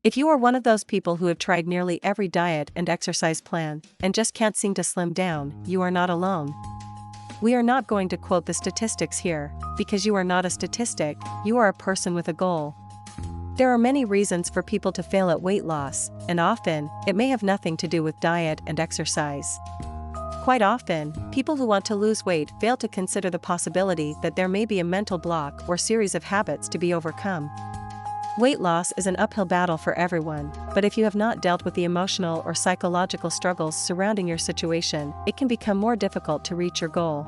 If you are one of those people who have tried nearly every diet and exercise plan and just can't seem to slim down, you are not alone. We are not going to quote the statistics here, because you are not a statistic, you are a person with a goal. There are many reasons for people to fail at weight loss, and often, it may have nothing to do with diet and exercise. Quite often, people who want to lose weight fail to consider the possibility that there may be a mental block or series of habits to be overcome. Weight loss is an uphill battle for everyone, but if you have not dealt with the emotional or psychological struggles surrounding your situation, it can become more difficult to reach your goal.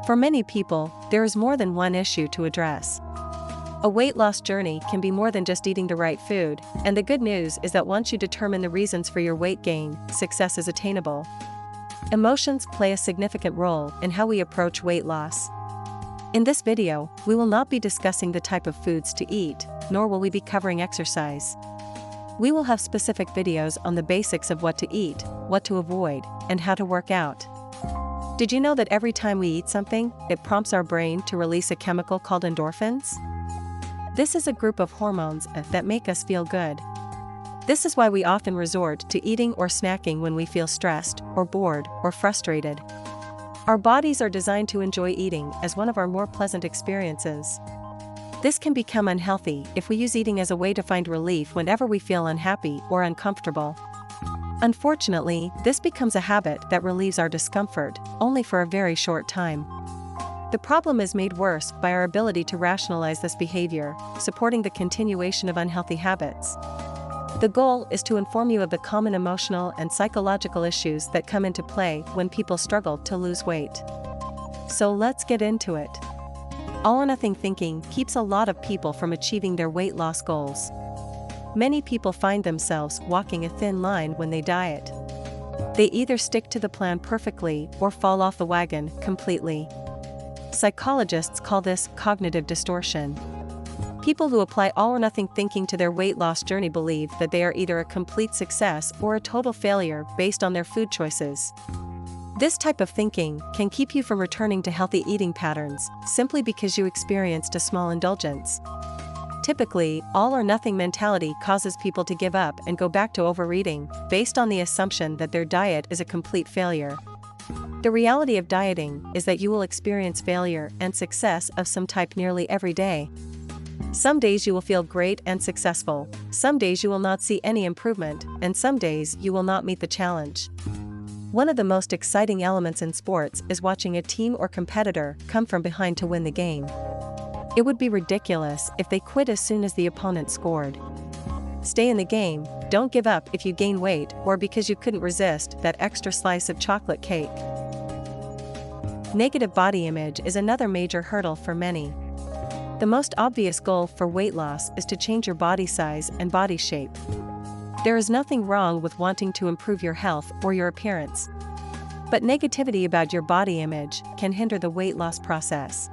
For many people, there is more than one issue to address. A weight loss journey can be more than just eating the right food, and the good news is that once you determine the reasons for your weight gain, success is attainable. Emotions play a significant role in how we approach weight loss. In this video, we will not be discussing the type of foods to eat, nor will we be covering exercise. We will have specific videos on the basics of what to eat, what to avoid, and how to work out. Did you know that every time we eat something, it prompts our brain to release a chemical called endorphins? This is a group of hormones that make us feel good. This is why we often resort to eating or snacking when we feel stressed, or bored, or frustrated. Our bodies are designed to enjoy eating as one of our more pleasant experiences. This can become unhealthy if we use eating as a way to find relief whenever we feel unhappy or uncomfortable. Unfortunately, this becomes a habit that relieves our discomfort, only for a very short time. The problem is made worse by our ability to rationalize this behavior, supporting the continuation of unhealthy habits. The goal is to inform you of the common emotional and psychological issues that come into play when people struggle to lose weight. So let's get into it. All or nothing thinking keeps a lot of people from achieving their weight loss goals. Many people find themselves walking a thin line when they diet. They either stick to the plan perfectly or fall off the wagon completely. Psychologists call this cognitive distortion. People who apply all or nothing thinking to their weight loss journey believe that they are either a complete success or a total failure based on their food choices. This type of thinking can keep you from returning to healthy eating patterns simply because you experienced a small indulgence. Typically, all or nothing mentality causes people to give up and go back to overeating, based on the assumption that their diet is a complete failure. The reality of dieting is that you will experience failure and success of some type nearly every day. Some days you will feel great and successful, some days you will not see any improvement, and some days you will not meet the challenge. One of the most exciting elements in sports is watching a team or competitor come from behind to win the game. It would be ridiculous if they quit as soon as the opponent scored. Stay in the game, don't give up if you gain weight or because you couldn't resist that extra slice of chocolate cake. Negative body image is another major hurdle for many. The most obvious goal for weight loss is to change your body size and body shape. There is nothing wrong with wanting to improve your health or your appearance. But negativity about your body image can hinder the weight loss process.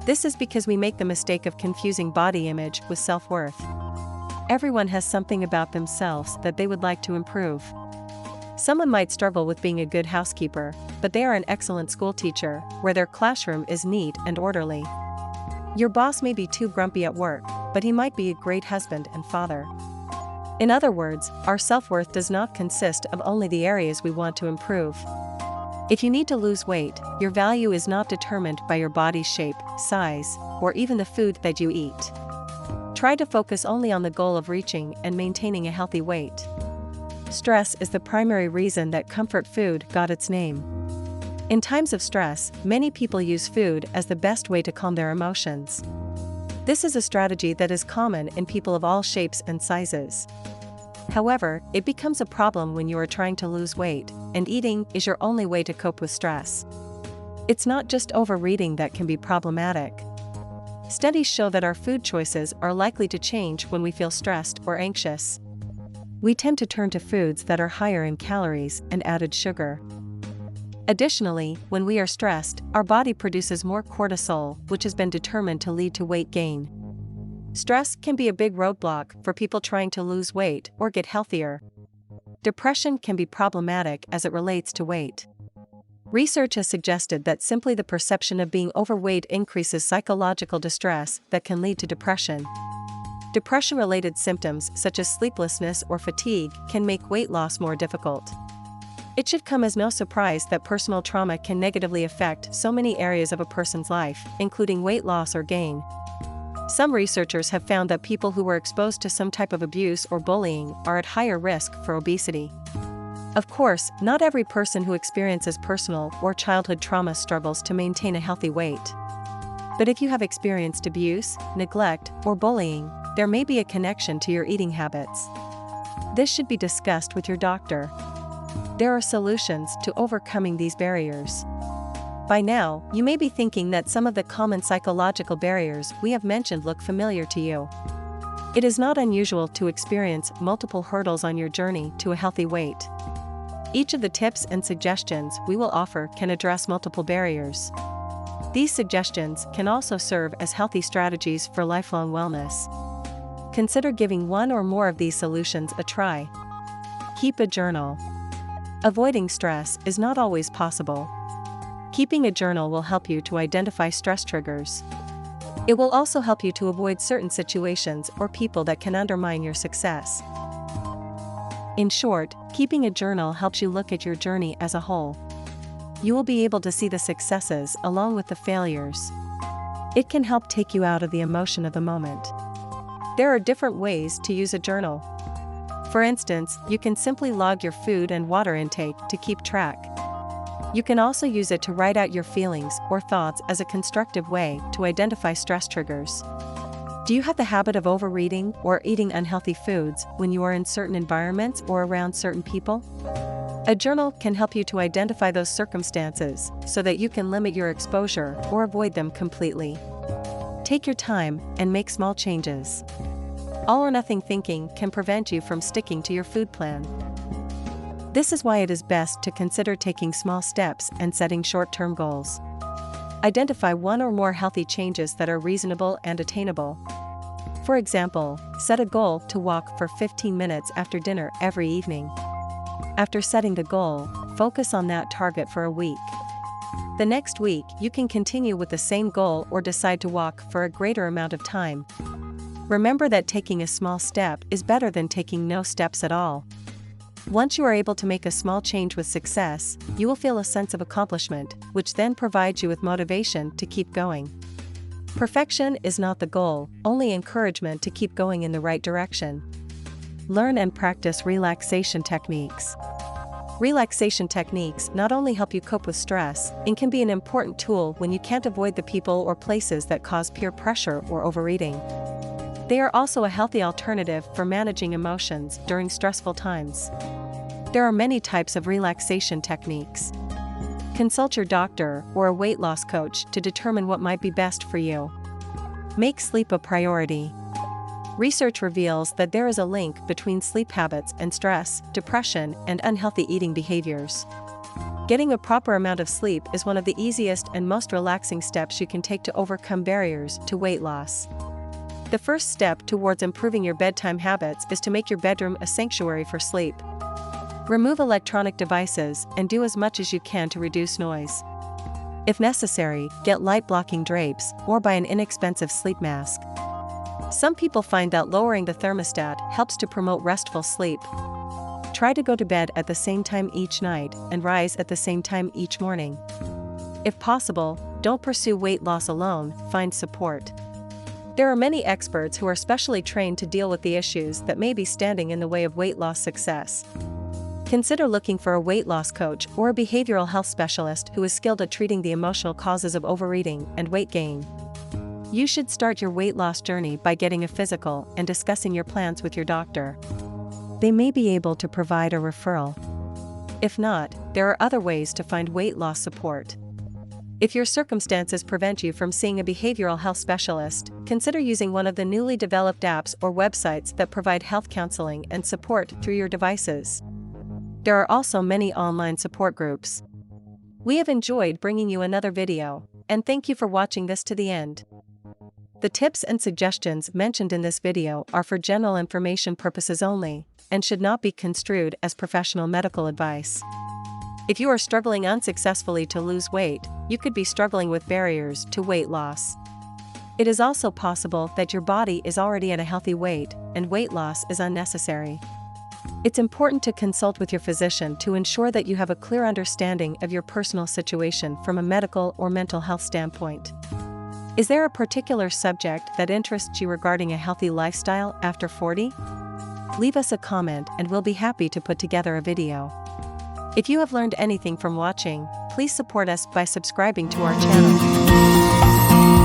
This is because we make the mistake of confusing body image with self-worth. Everyone has something about themselves that they would like to improve. Someone might struggle with being a good housekeeper, but they are an excellent school teacher, where their classroom is neat and orderly. Your boss may be too grumpy at work, but he might be a great husband and father. In other words, our self-worth does not consist of only the areas we want to improve. If you need to lose weight, your value is not determined by your body's shape, size, or even the food that you eat. Try to focus only on the goal of reaching and maintaining a healthy weight. Stress is the primary reason that comfort food got its name. In times of stress, many people use food as the best way to calm their emotions. This is a strategy that is common in people of all shapes and sizes. However, it becomes a problem when you are trying to lose weight, and eating is your only way to cope with stress. It's not just overeating that can be problematic. Studies show that our food choices are likely to change when we feel stressed or anxious. We tend to turn to foods that are higher in calories and added sugar. Additionally, when we are stressed, our body produces more cortisol, which has been determined to lead to weight gain. Stress can be a big roadblock for people trying to lose weight or get healthier. Depression can be problematic as it relates to weight. Research has suggested that simply the perception of being overweight increases psychological distress that can lead to depression. Depression-related symptoms such as sleeplessness or fatigue can make weight loss more difficult. It should come as no surprise that personal trauma can negatively affect so many areas of a person's life, including weight loss or gain. Some researchers have found that people who were exposed to some type of abuse or bullying are at higher risk for obesity. Of course, not every person who experiences personal or childhood trauma struggles to maintain a healthy weight. But if you have experienced abuse, neglect, or bullying, there may be a connection to your eating habits. This should be discussed with your doctor. There are solutions to overcoming these barriers. By now, you may be thinking that some of the common psychological barriers we have mentioned look familiar to you. It is not unusual to experience multiple hurdles on your journey to a healthy weight. Each of the tips and suggestions we will offer can address multiple barriers. These suggestions can also serve as healthy strategies for lifelong wellness. Consider giving one or more of these solutions a try. Keep a journal. Avoiding stress is not always possible. Keeping a journal will help you to identify stress triggers. It will also help you to avoid certain situations or people that can undermine your success. In short, keeping a journal helps you look at your journey as a whole. You will be able to see the successes along with the failures. It can help take you out of the emotion of the moment. There are different ways to use a journal. For instance, you can simply log your food and water intake to keep track. You can also use it to write out your feelings or thoughts as a constructive way to identify stress triggers. Do you have the habit of overeating or eating unhealthy foods when you are in certain environments or around certain people? A journal can help you to identify those circumstances so that you can limit your exposure or avoid them completely. Take your time and make small changes. All or nothing thinking can prevent you from sticking to your food plan. This is why it is best to consider taking small steps and setting short-term goals. Identify one or more healthy changes that are reasonable and attainable. For example, set a goal to walk for 15 minutes after dinner every evening. After setting the goal, focus on that target for a week. The next week, you can continue with the same goal or decide to walk for a greater amount of time. Remember that taking a small step is better than taking no steps at all. Once you are able to make a small change with success, you will feel a sense of accomplishment, which then provides you with motivation to keep going. Perfection is not the goal, only encouragement to keep going in the right direction. Learn and practice relaxation techniques. Relaxation techniques not only help you cope with stress, it can be an important tool when you can't avoid the people or places that cause peer pressure or overeating. They are also a healthy alternative for managing emotions during stressful times. There are many types of relaxation techniques. Consult your doctor or a weight loss coach to determine what might be best for you. Make sleep a priority. Research reveals that there is a link between sleep habits and stress, depression, and unhealthy eating behaviors. Getting a proper amount of sleep is one of the easiest and most relaxing steps you can take to overcome barriers to weight loss. The first step towards improving your bedtime habits is to make your bedroom a sanctuary for sleep. Remove electronic devices and do as much as you can to reduce noise. If necessary, get light-blocking drapes or buy an inexpensive sleep mask. Some people find that lowering the thermostat helps to promote restful sleep. Try to go to bed at the same time each night and rise at the same time each morning. If possible, don't pursue weight loss alone, find support. There are many experts who are specially trained to deal with the issues that may be standing in the way of weight loss success. Consider looking for a weight loss coach or a behavioral health specialist who is skilled at treating the emotional causes of overeating and weight gain. You should start your weight loss journey by getting a physical and discussing your plans with your doctor. They may be able to provide a referral. If not, there are other ways to find weight loss support. If your circumstances prevent you from seeing a behavioral health specialist, consider using one of the newly developed apps or websites that provide health counseling and support through your devices. There are also many online support groups. We have enjoyed bringing you another video, and thank you for watching this to the end. The tips and suggestions mentioned in this video are for general information purposes only, and should not be construed as professional medical advice. If you are struggling unsuccessfully to lose weight, you could be struggling with barriers to weight loss. It is also possible that your body is already at a healthy weight, and weight loss is unnecessary. It's important to consult with your physician to ensure that you have a clear understanding of your personal situation from a medical or mental health standpoint. Is there a particular subject that interests you regarding a healthy lifestyle after 40? Leave us a comment and we'll be happy to put together a video. If you have learned anything from watching, please support us by subscribing to our channel.